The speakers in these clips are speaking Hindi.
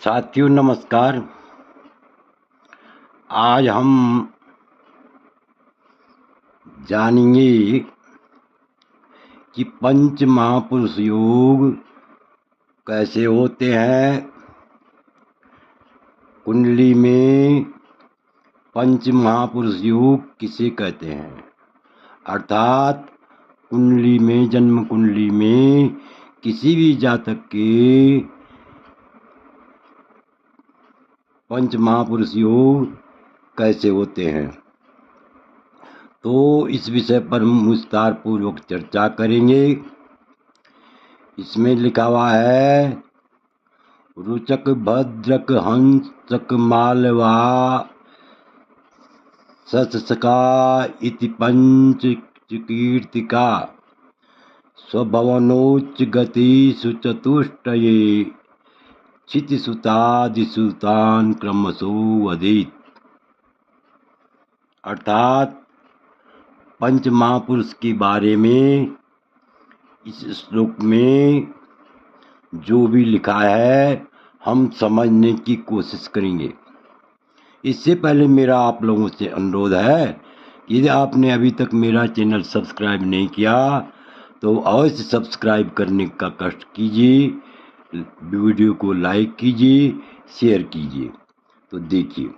साथियों नमस्कार। आज हम जानेंगे कि पंच महापुरुष योग कैसे होते हैं। कुंडली में पंच महापुरुष योग किसे कहते हैं, अर्थात कुंडली में, जन्म कुंडली में किसी भी जातक के पंच महापुरुष योग कैसे होते हैं। तो इस विषय पर हम विस्तार पूर्वक चर्चा करेंगे। इसमें लिखा हुआ है, रुचक भद्रक हंसक मालवा ससका इति पंच कीर्तिका स्वभवनोच्च गति सुचतुष्टये क्षितिसुतादिसुतान क्रमशो वदित। अर्थात पंच महापुरुष के बारे में इस श्लोक में जो भी लिखा है हम समझने की कोशिश करेंगे। इससे पहले मेरा आप लोगों से अनुरोध है कि यदि आपने अभी तक मेरा चैनल सब्सक्राइब नहीं किया तो अवश्य सब्सक्राइब करने का कष्ट कीजिए, वीडियो को लाइक कीजिए, शेयर कीजिए। तो देखिए,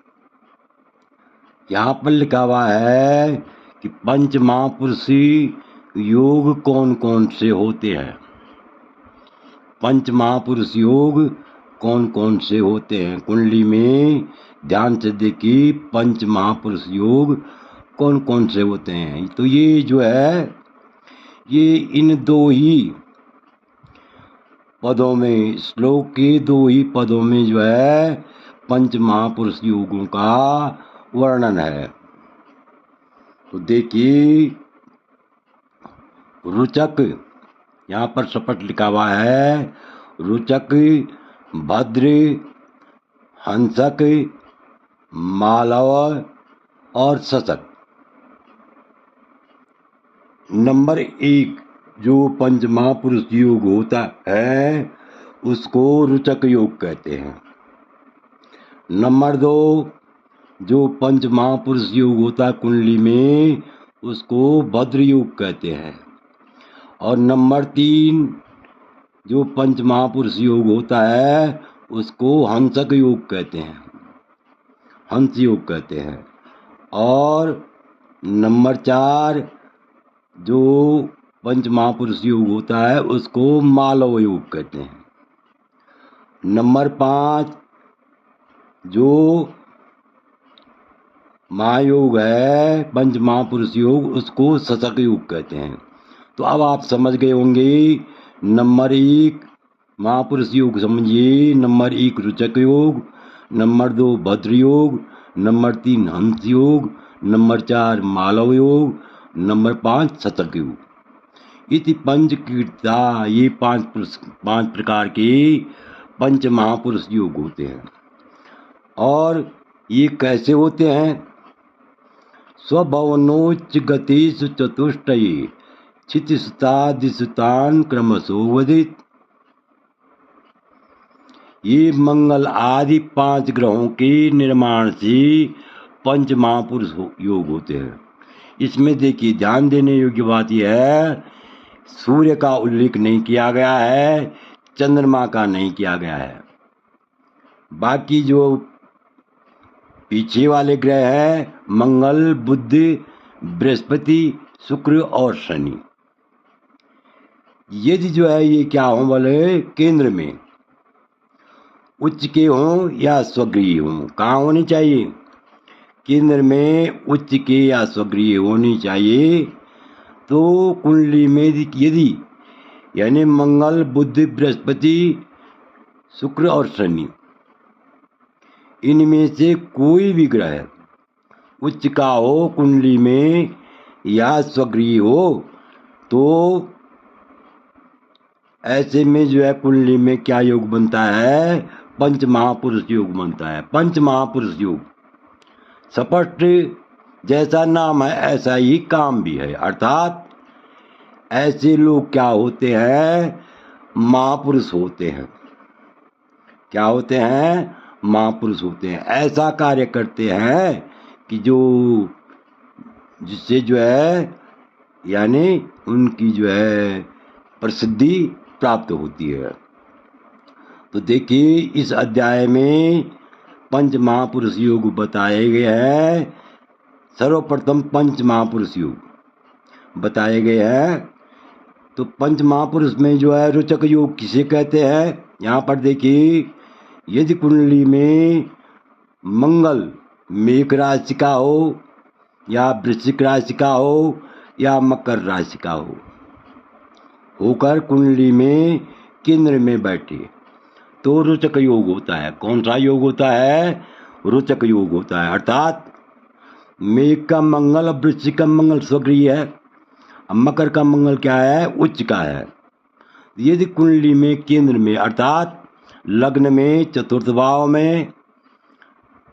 यहाँ पर लिखा हुआ है कि पंच महापुरुषी योग कौन कौन से होते हैं। पंच महापुरुष योग कौन कौन से होते हैं कुंडली में, ध्यान से देखिए। पंच महापुरुष योग कौन कौन से होते हैं। तो ये जो है, ये इन दो ही पदों में, श्लोक के दो ही पदों में जो है पंच महापुरुष योगों का वर्णन है। तो देखिए, रुचक, यहाँ पर स्पष्ट लिखा हुआ है, रुचक, भद्र, हंसक, मालव और ससक। नंबर 1 जो पंच महापुरुष योग होता है उसको रुचक योग कहते हैं। नंबर 2 जो पंच महापुरुष योग होता है कुंडली में उसको भद्र योग कहते हैं। और नंबर 3 जो पंच महापुरुष योग होता है उसको हंसक योग कहते हैं, हंस योग कहते हैं। और नंबर 4 जो पंच महापुरुष योग होता है उसको मालव योग कहते हैं। नंबर 5 जो महायोग है, पंच महापुरुष योग, उसको ससक योग कहते हैं। तो अब आप समझ गए होंगे। नंबर 1 महापुरुष योग समझिए, नंबर 1 रुचक योग, नंबर 2 भद्र योग, नंबर 3 हंस योग, नंबर 4 मालव योग, नंबर 5 ससक योग। इति पंच कीर्ता, ये पांच प्रकार के पंच महापुरुष योग होते हैं। और ये कैसे होते हैं? स्वभवनोच्च गतिषु चतुष्टये क्षितिसुतादिसुतान क्रमशो वदित। ये मंगल आदि 5 ग्रहों के निर्माण से पंच महापुरुष योग होते हैं। इसमें देखिए, ध्यान देने योग्य बात यह है, सूर्य का उल्लेख नहीं किया गया है, चंद्रमा का नहीं किया गया है। बाकी जो पीछे वाले ग्रह हैं, मंगल, बुध, बृहस्पति, शुक्र और शनि, यदि जो है ये क्या हों बोले, केंद्र में उच्च के हों या स्वगृही हों। कहाँ होनी चाहिए? केंद्र में उच्च के या स्वगृही होनी चाहिए। तो कुंडली में यदि यानी मंगल, बुध, बृहस्पति, शुक्र और शनि, इनमें से कोई भी ग्रह उच्च का हो कुंडली में या स्वगृही हो, तो ऐसे में जो है कुंडली में क्या योग बनता है? पंच महापुरुष योग बनता है। पंच महापुरुष योग स्पष्ट, जैसा नाम है ऐसा ही काम भी है। अर्थात ऐसे लोग क्या होते हैं? महापुरुष होते हैं। क्या होते हैं, महापुरुष होते हैं। ऐसा कार्य करते हैं कि जो जिससे जो है यानी उनकी जो है प्रसिद्धि प्राप्त होती है। तो देखिए इस अध्याय में पंच महापुरुष योग बताए गए हैं। सर्वप्रथम पंच महापुरुष योग बताए गए हैं। तो पंच महापुरुष में जो है रोचक योग किसे कहते हैं, यहाँ पर देखिए यदि कुंडली में मंगल मेष राशि का हो या वृश्चिक राशि का हो या मकर राशि का हो, होकर कुंडली में केंद्र में बैठे तो रोचक योग होता है। कौन सा योग होता है, रोचक योग होता है। अर्थात मेष का मंगल और वृश्चिक का मंगल स्वगृह है, मकर का मंगल क्या है, उच्च का है। यदि कुंडली में केंद्र में अर्थात लग्न में, चतुर्थ भाव में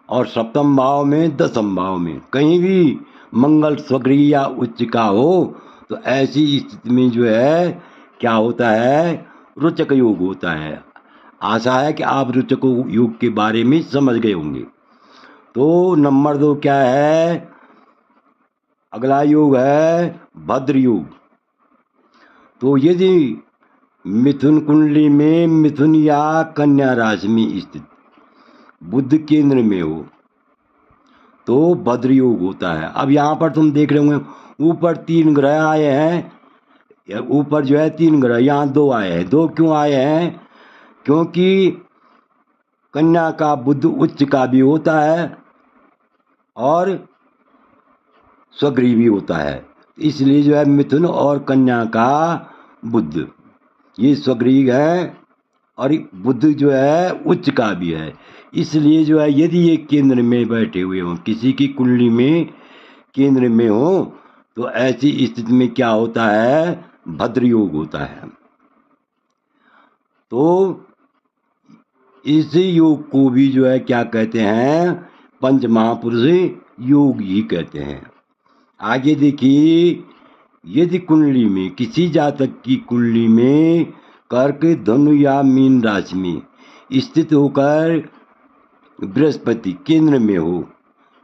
और सप्तम भाव में, दसम भाव में कहीं भी मंगल स्वगृह या उच्च का हो तो ऐसी स्थिति में जो है क्या होता है, रोचक योग होता है। आशा है कि आप रोचक योग के बारे में समझ गए होंगे। तो नंबर 2 क्या है, अगला योग है भद्र योग। तो यदि मिथुन कुंडली में मिथुन या कन्या राशि में स्थित बुध केंद्र में हो तो भद्र योग होता है। अब यहाँ पर तुम देख रहे होंगे ऊपर 3 ग्रह आए हैं, ऊपर जो है 3 ग्रह, यहाँ 2 आए हैं। 2 क्यों आए हैं, क्योंकि कन्या का बुध उच्च का भी होता है और स्वगृह भी होता है, इसलिए जो है मिथुन और कन्या का बुध ये स्वगृह है और बुध जो है उच्च का भी है। इसलिए जो है यदि ये केंद्र में बैठे हुए हों, किसी की कुंडली में केंद्र में हो तो ऐसी स्थिति में क्या होता है, भद्र योग होता है। तो इस योग को भी जो है क्या कहते हैं, पंच महापुरुष योग ही कहते हैं। आगे देखिए यदि कुंडली में किसी जातक की कुंडली में कर्क, धनु या मीन राशि में स्थित होकर बृहस्पति केंद्र में हो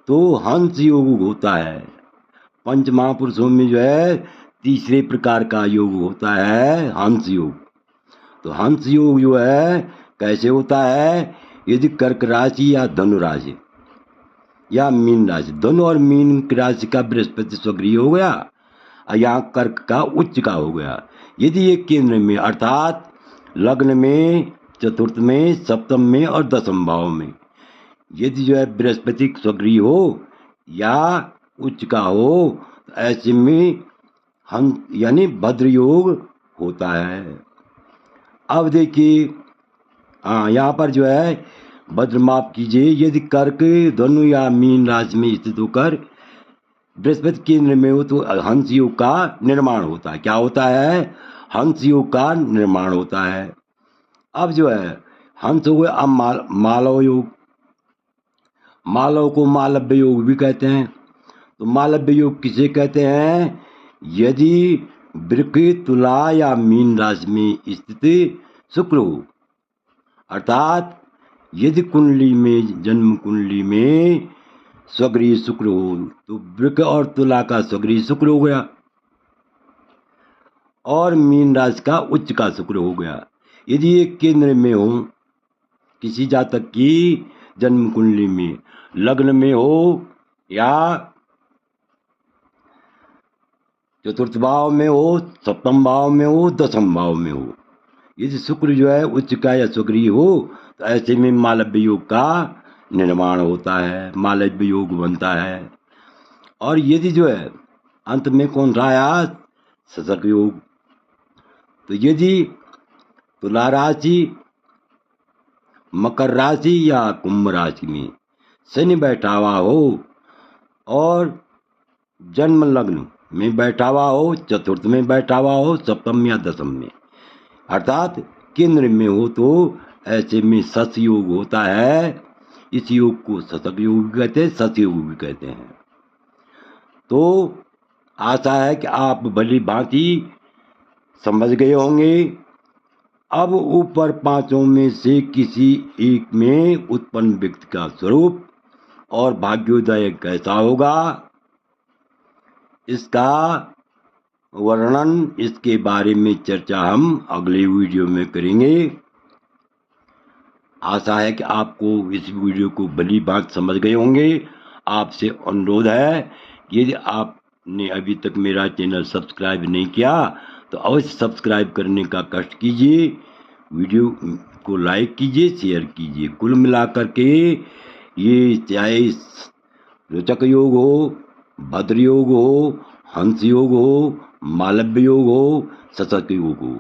तो हंस योग होता है। पंच महापुरुषों में जो है तीसरे प्रकार का योग होता है हंस योग। तो हंस योग जो है कैसे होता है, यदि कर्क राशि या धनु राशि या मीन राशि, धनु और मीन राशि का बृहस्पति स्वगृह हो गया और यहाँ कर्क का उच्च का हो गया। यदि ये केंद्र में अर्थात लग्न में, चतुर्थ में, सप्तम में और दसम भाव में यदि जो है बृहस्पति स्वगृह हो या उच्च का हो तो ऐसे में हम यानी भद्र योग होता है। अब देखिए यहाँ पर जो है भद्र माफ कीजिए, यदि कर्क, धनु या मीन राशि में स्थित होकर बृहस्पति केंद्र में हो तो हंस योग का निर्माण होता है। क्या होता है, हंस योग का निर्माण होता है। अब जो है हंस हो गया, अब मालव योग, मालव को मालव्य योग भी कहते हैं। तो मालव्य योग किसे कहते हैं, यदि वृक, तुला या मीन राशि में स्थित शुक्र हो, अर्थात यदि कुंडली में, जन्म कुंडली में स्वगृह शुक्र हो तो वृक और तुला का स्वगृह शुक्र हो गया और मीन राशि का उच्च का शुक्र हो गया। यदि ये केंद्र में हो किसी जातक की जन्म कुंडली में, लग्न में हो या चतुर्थ भाव में हो, सप्तम भाव में हो, दसम भाव में हो, यदि शुक्र जो है उच्च का या स्वगृह हो तो ऐसे में मालव्य योग का निर्माण होता है, मालव्य योग बनता है। और यदि जो है अंत में कौन सा आया, शशक योग। तो यदि तुला राशि, मकर राशि या कुंभ राशि में शनि बैठा हुआ हो और जन्म लग्न में बैठा हुआ हो, चतुर्थ में बैठा हुआ हो, सप्तम या दसम में अर्थात केंद्र में हो तो ऐसे में शश योग होता है। इस योग को शशक योग भी कहते हैं, शश योग भी कहते हैं। तो आशा है कि आप भली भांति समझ गए होंगे। अब ऊपर पांचों में से किसी एक में उत्पन्न व्यक्ति का स्वरूप और भाग्योदय कैसा होगा, इसका वर्णन, इसके बारे में चर्चा हम अगले वीडियो में करेंगे। आशा है कि आपको इस वीडियो को भली बात समझ गए होंगे। आपसे अनुरोध है कि यदि आपने अभी तक मेरा चैनल सब्सक्राइब नहीं किया तो अवश्य सब्सक्राइब करने का कष्ट कीजिए, वीडियो को लाइक कीजिए, शेयर कीजिए। कुल मिलाकर के ये चाहे रोचक योग हो, भद्र योग हो, हंस योग हो, मालव्य योग हो, शतक योग हो,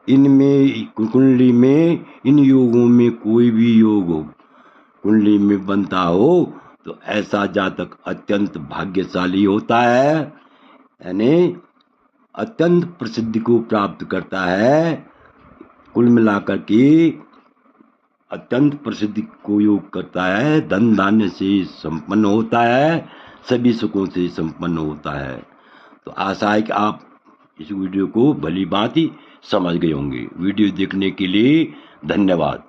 इनमें कुंडली में इन योगों में कोई भी योग हो कुंडली में बनता हो तो ऐसा जातक अत्यंत भाग्यशाली होता है, यानी अत्यंत प्रसिद्धि को प्राप्त करता है। कुल मिलाकर के अत्यंत प्रसिद्धि को योग करता है, धन धान्य से संपन्न होता है, सभी सुखों से संपन्न होता है। तो आशा है कि आप इस वीडियो को भली भांति समझ गए होंगे। वीडियो देखने के लिए धन्यवाद।